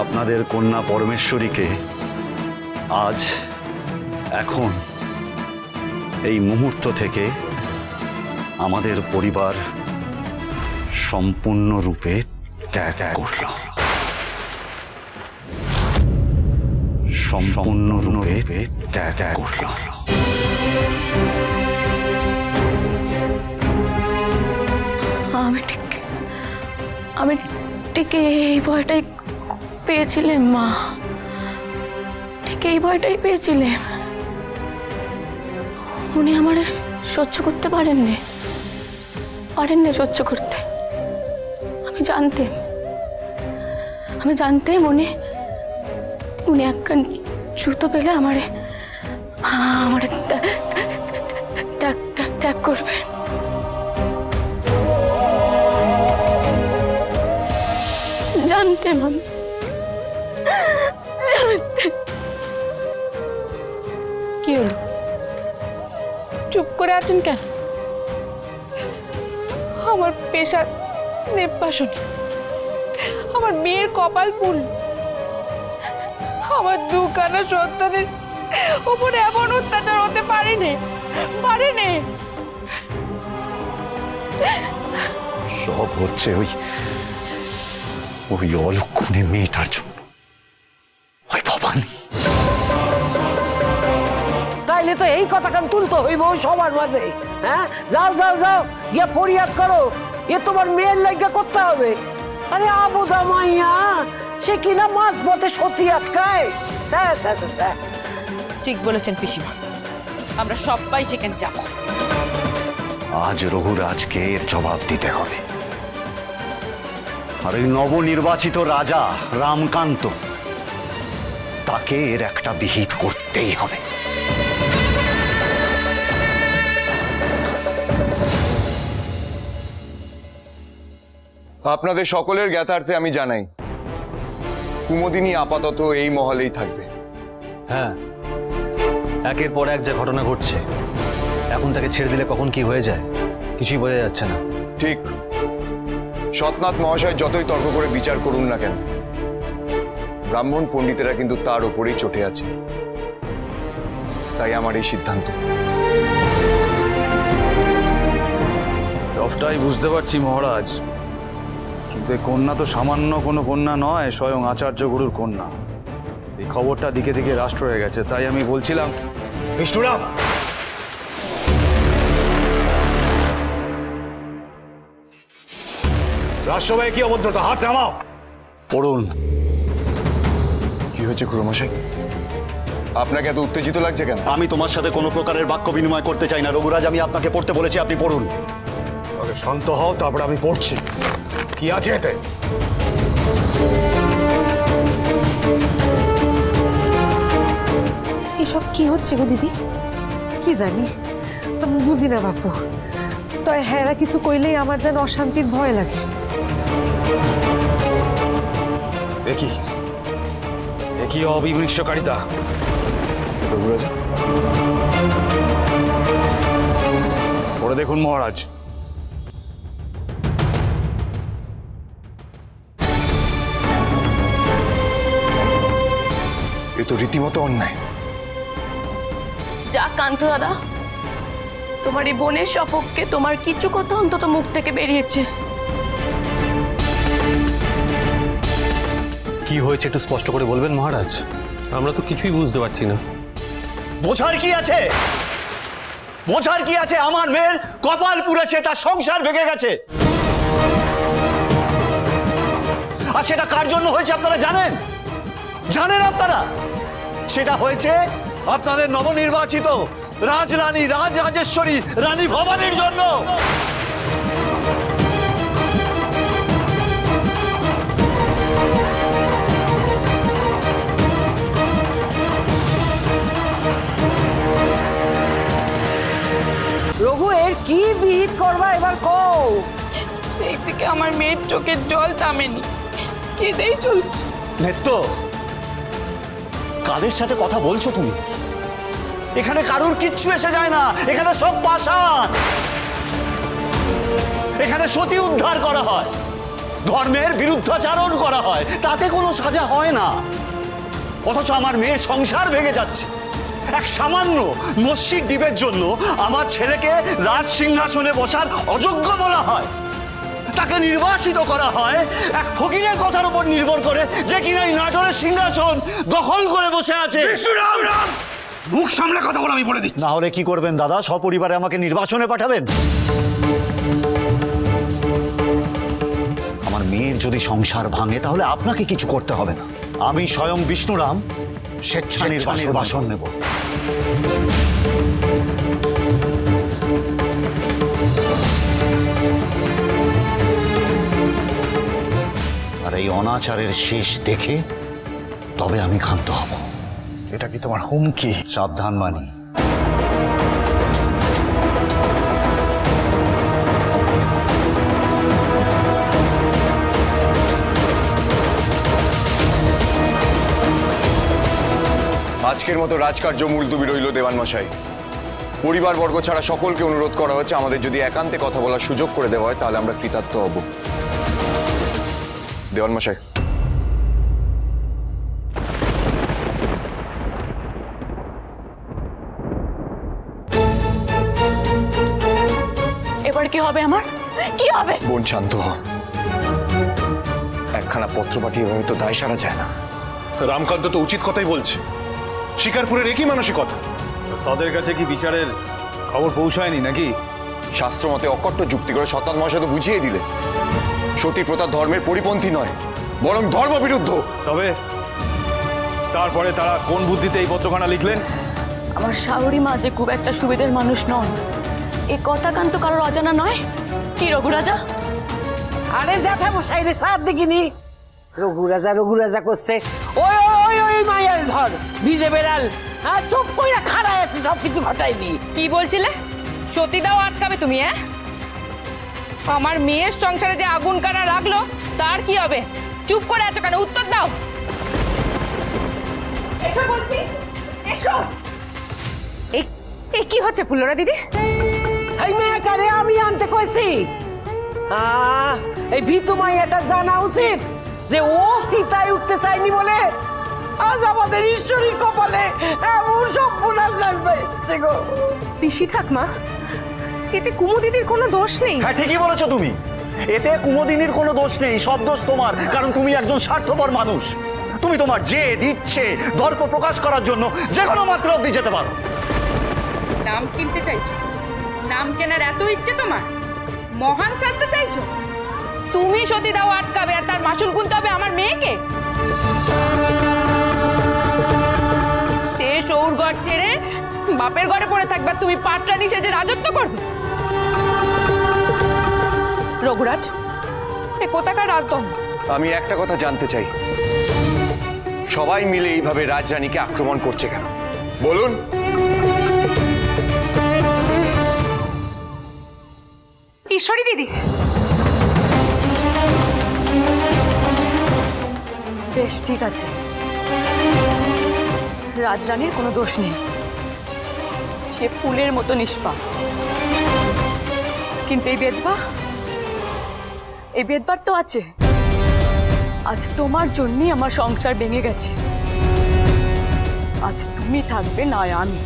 আপনাদের কন্যা পরমেশ্বরীকে আজ এখন এই মুহূর্ত থেকে আমাদের পরিবার সম্পূর্ণরূপে ত্যাগ করল। সম্পূর্ণরূপে ত্যাগ করল। আমি ঠিক এই ভয়টাই পেয়েছিলাম মা, ঠিক এই ভয়টাই পেয়েছিলাম। উনি আমার সহ্য করতে পারেননি সহ্য করতে। আমি জানতাম উনি একখান জুতো পেলে আমারে ত্যাগ করবেন। জানতাম আমি, কি হলো? চুপ করে আছেন কেন? আমার পেশা নেপাসনী, আমার মেয়ের কপাল ফুল, আমার দুখানা সন্তানের উপরে এমন অত্যাচার হতে পারেনি। সব হচ্ছে ওই অলক্ষণে মেয়েটার জন্য, ওই ভবানী। তাইলে তো এই কথাটা তুলতে হইব সবার মাঝে। হ্যাঁ, যাও যাও যাও, গিয়ে ফরিয়াদ করো। এ তোমার মেয়ের লাইগা করতে হবে। আরে আবুদা মাইয়া, সে কিনা মাছ পথে সতী আটকায়। ঠিক বলেছেন পিসিমা, আমরা সবাই সেখানে যাব। আজ রঘুরাজকে এর জবাব দিতে হবে। আর ওই নবনির্বাচিত রাজা রামকান্ত, তাকে এর একটা বিহিত করতেই হবে। আপনাদের সকলের জ্ঞাতার্থে আমি জানাই, কুমুদিনী আপাতত এই মহলেই থাকবে। হ্যাঁ, একের পর এক যা ঘটনা ঘটছে, এখন তাকে ছেড়ে দিলে কখন কি হয়ে যায় কিছুই বোঝা যাচ্ছে না। ঠিক, সৎনাথ মহাশয় যতই তর্ক করে বিচার করুন না কেন, ব্রাহ্মণ পণ্ডিতেরা কিন্তু তার উপরেই চটে আছে। তাই আমার এই সিদ্ধান্ত। সবটাই বুঝতে পারছি মহারাজ, কিন্তু এই কন্যা তো সামান্য কোনো কন্যা নয়, স্বয়ং আচার্য গুরুর কন্যা। এই খবরটা দিকে দিকে রাষ্ট্র হয়ে গেছে। তাই আমি বলছিলাম, বিষ্ণুরাম, রাজসভায় কি অভদ্রতা, হাত নামাও। পড়ুন। কি হয়েছে খুড়োমশাই? আপনাকে এত উত্তেজিত লাগছে কেন? আমি তোমার সাথে কোনো প্রকারের বাক্য বিনিময় করতে চাই না রঘুরাজ। আমি আপনাকে পড়তে বলেছি, আপনি পড়ুন। আগে শান্ত হও, তারপর আমি পড়ছি। কি আছে এতে? এসব কি হচ্ছে গো দিদি? কি জানি, আমি বুঝি না বাপু। তো হ্যাঁ, কিছু কইলেই আমার যেন অশান্তির ভয় লাগে। একই অবিমৃষ্যকারিতা। রঘুরাজ, পড়ে দেখুন মহারাজ। এ তো রীতিমতো অন্যায়। যা কান্ত দাদা, তোমার এই বোনের সপক্ষে তোমার কিছু কথা অন্তত মুখ থেকে বেরিয়েছে। কি হয়েছে একটু স্পষ্ট করে বলবেন মহারাজ? আমরা তো কিছুই বুঝতে পারছি না। বোঝার কি আছে? বোঝার কি আছে? আমার মেয়ের কপাল পুড়েছে, তার সংসার ভেঙে গেছে। আর সেটা কার জন্য হয়েছে আপনারা জানেন? জানেন আপনারা? সেটা হয়েছে আপনাদের নবনির্বাচিত রাজরানী, রাজরাজেশ্বরী রানী ভবানীর জন্য। রঘু, এর কি বিহিত করবা এবার কও। সেই থেকে আমার মেয়ের চোখের জল থামেনি, কেঁদেই চলছে। নেত্য, কাদের সাথে কথা বলছো তুমি? এখানে কারুর কিচ্ছু এসে যায় না। এখানে সব পাষাণ। এখানে সতী উদ্ধার করা হয়। ধর্মের বিরুদ্ধাচারণ করা হয়, তাতে কোনো সাজা হয় না। অথচ আমার মেয়ের সংসার ভেঙে যাচ্ছে। এক সামান্য মসজিদ দ্বীপের জন্য আমার ছেলেকে রাজ সিংহাসনে বসার অযোগ্য বলা হয়, তাকে নির্বাসিত করা হয় এক ফকিরের কথার উপর নির্ভর করে, যে কিনা এই নাটোরের সিংহাসন দখল করে বসে আছে। মুখ সামলে কথা বল, আমি বলে দিচ্ছি। না হলে কি করবেন দাদা? সপরিবারে আমাকে নির্বাসনে পাঠাবেন? আমার মেয়ের যদি সংসার ভাঙে তাহলে আপনাকে কিছু করতে হবে না। আমি স্বয়ং বিষ্ণুরাম স্বেচ্ছা নির্বাসন নেব। আর এই অনাচারের শেষ দেখে তবে আমি ক্ষান্ত হব। এটা কি তোমার হুমকি? সাবধান বাণী। আজকের মতো রাজকার্য মুলতুবি রইল দেওয়ান মশাই। পরিবারবর্গ ছাড়া সকলকে অনুরোধ করা হচ্ছে, আমাদের যদি একান্তে কথা বলার সুযোগ করে দেওয়া হয় তাহলে আমরা কৃতার্থ হব। দেওয়ান মশাই। এবার কি হবে আমার? কি হবে? বোন শান্ত হ। একখানা পত্র পাঠিয়ে এভাবে তো দায় সারা যায় না। রামকান্ত তো উচিত কথাই বলছে। শিকারপুরের একই মানসিকতা। তাদের কাছে কি বিচারের খবর পৌঁছায়নি নাকি? শাস্ত্র মতে অকট্ট যুক্তি করে সত্যান মহাশয় তো বুঝিয়ে দিলে সতী প্রথা ধর্মের পরিপন্থী নয়, বরং ধর্ম বিরুদ্ধ। তবে তারপরে তারা কোন বুদ্ধিতে এই পত্রখানা লিখলেন? আমার শাশুড়ি মা যে খুব একটা সুবিধের মানুষ নন, এই কথা কান্ত কারোর অজানা নয়। কি রঘুরাজা? আরে জ্যাঠা মশাই রে, সার দেখিনি। রঘুরাজা করছে। ওই ওই ওই মায়ের ধর ভিজে বেড়াল। হ্যাঁ, সব কইরা খাড়ায় আছে, সব কিছু ঘটাই দি। কি বলছিলে? সতীদাও আটকাবে তুমি? আমার মেয়ের সংসারে যে আগুন কারা রাখলো তার কি হবে? চুপ করে আছো কেন? উত্তর দাও। এসো বলছি, এসো। এই কি হচ্ছে ফুলরা দিদি? এই মেয়েটারে আমি আনতে কইছি। এই ভিতু মাইয়াটা জানা উচিত যে ও সীতায় উঠতে চায়নি বলে আজ আমাদের ঈশ্বরীর কপালে এমন সর্বনাশ লাগবে এসছে গো। পিসি ঠাকমা, এতে কুমুদিদির কোনো দোষ নেই। হ্যাঁ, ঠিকই বলেছো তুমি। এতে কুমুদিনীর কোনো দোষ নেই, সব দোষ তোমার। কারণ তুমি একজন স্বার্থপর মানুষ। তুমি তোমার জেদ, ইচ্ছে, দর্প প্রকাশ করার জন্য যে কোনো মাত্রা অব্দি যেতে পারো। নাম কিনতে চাইছো? নাম কেনার এত ইচ্ছে তোমার? মহান সাজতে চাইছো? তুমি সতীদাও আটকাবে আর তার মাসুল গুনতে হবে আমার মেয়েকে? সে সৌর ঘর ছেড়ে বাপের ঘরে পড়ে থাকবে, তুমি পাটরানি সেজে রাজত্ব করবে? রঘুরাজ, এ কোথাকার রাজদম? আমি একটা কথা জানতে চাই, সবাই মিলে এইভাবে রাজরানীকে আক্রমণ করছে কেন বলুন? ঈশ্বরী দিদি, বেশ, ঠিক আছে। রাজরানীর কোনো দোষ নেই, সে ফুলের মতো নিষ্পাপ। কিন্তু এই বেদবার তো আছে। আজ তোমার জন্যই আমার সংসার ভেঙে গেছে। আজ তুমি থাকবে, নয় আমি।